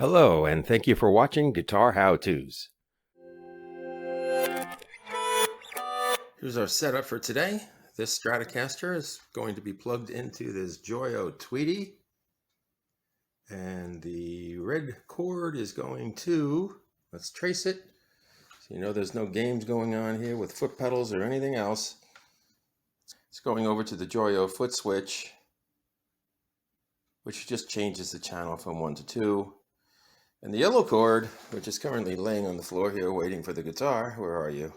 Hello, and thank you for watching Guitar How-Tos. Here's our setup for today. This Stratocaster is going to be plugged into this Joyo Tweety. And the red cord is going to, let's trace it. So you know there's no games going on here with foot pedals or anything else. It's going over to the Joyo foot switch, which just changes the channel from 1 to 2. And the yellow cord, which is currently laying on the floor here waiting for the guitar. Where are you?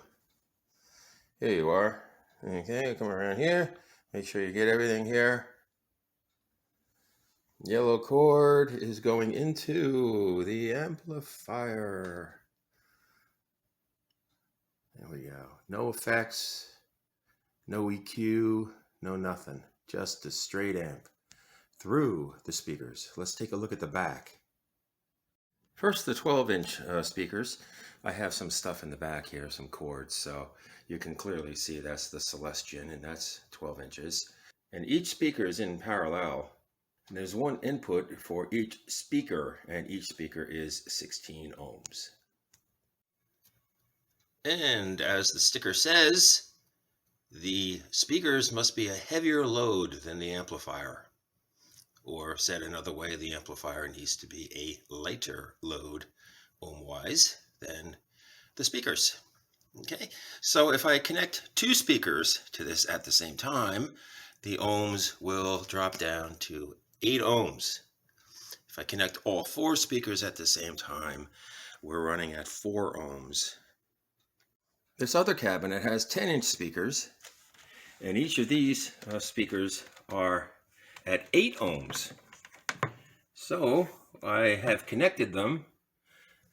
Here you are. Okay, come around here. Make sure you get everything here. Yellow cord is going into the amplifier. There we go. No effects, no EQ, no nothing. Just a straight amp through the speakers. Let's take a look at the back. First, the 12-inch speakers. I have some stuff in the back here, some cords, so you can clearly see that's the Celestion, and that's 12 inches. And each speaker is in parallel. And there's one input for each speaker, and each speaker is 16 ohms. And as the sticker says, the speakers must be a heavier load than the amplifier. Or said another way, the amplifier needs to be a lighter load, ohm-wise, than the speakers. Okay, so if I connect two speakers to this at the same time, the ohms will drop down to 8 ohms. If I connect all 4 speakers at the same time, we're running at 4 ohms. This other cabinet has 10-inch speakers, and each of these speakers are at 8 ohms. So I have connected them,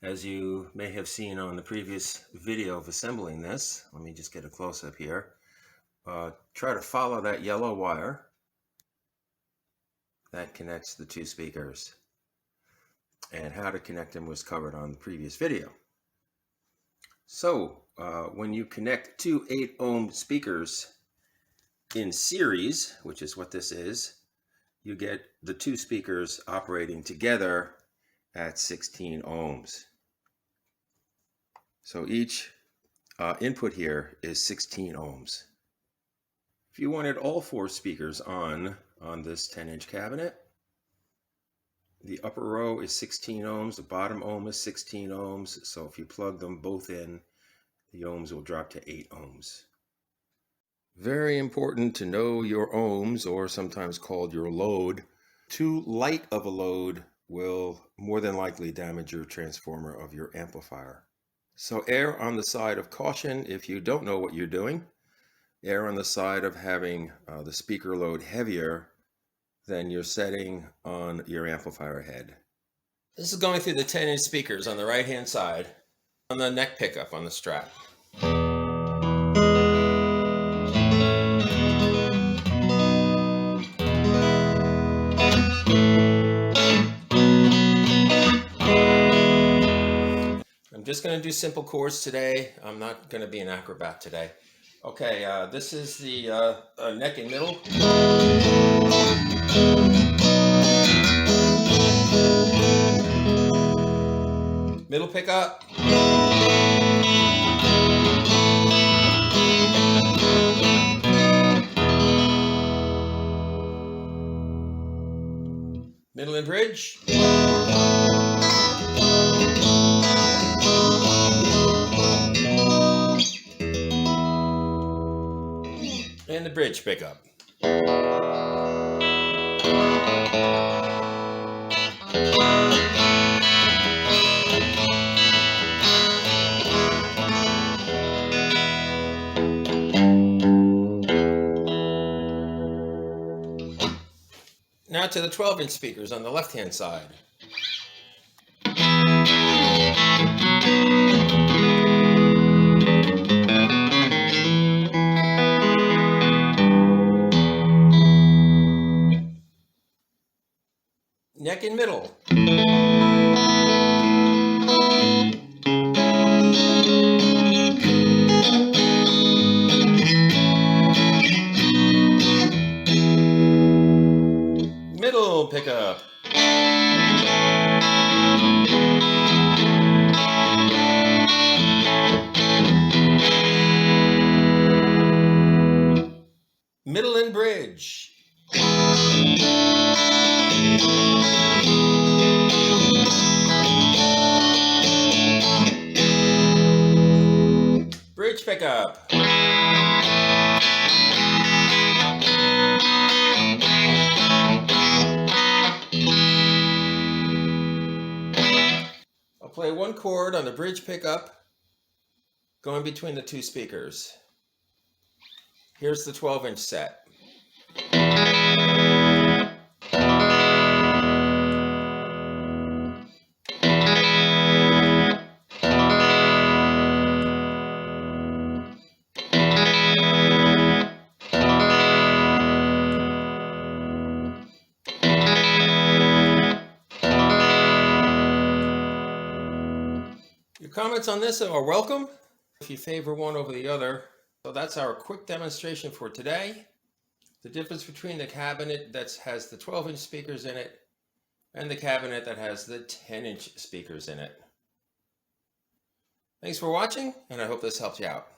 as you may have seen on the previous video of assembling this. Let me just get a close-up here. Try to follow that yellow wire. That connects the 2 speakers. And how to connect them was covered on the previous video. So when you connect 2 8-ohm speakers in series, which is what this is, you get the 2 speakers operating together at 16 ohms. So each input here is 16 ohms. If you wanted all 4 speakers on this 10-inch cabinet, the upper row is 16 ohms, the bottom ohm is 16 ohms, so if you plug them both in, the ohms will drop to 8 ohms. Very important to know your ohms, or sometimes called your load. Too light of a load will more than likely damage your transformer of your amplifier. So err on the side of caution if you don't know what you're doing. Err on the side of having the speaker load heavier than your setting on your amplifier head. This is going through the 10-inch speakers on the right-hand side on the neck pickup on the Strat. I'm just going to do simple chords today. I'm not going to be an acrobat today. Okay, this is the neck and middle. Middle pickup. Middle and bridge. And the bridge pickup. Now to the 12-inch speakers on the left-hand side. Neck and middle. Middle pickup. pickup. I'll play one chord on the bridge pickup going between the two speakers. Here's the 12-inch set. Your comments on this are welcome if you favor one over the other. So that's our quick demonstration for today. The difference between the cabinet that has the 12-inch speakers in it and the cabinet that has the 10-inch speakers in it. Thanks for watching, and I hope this helped you out.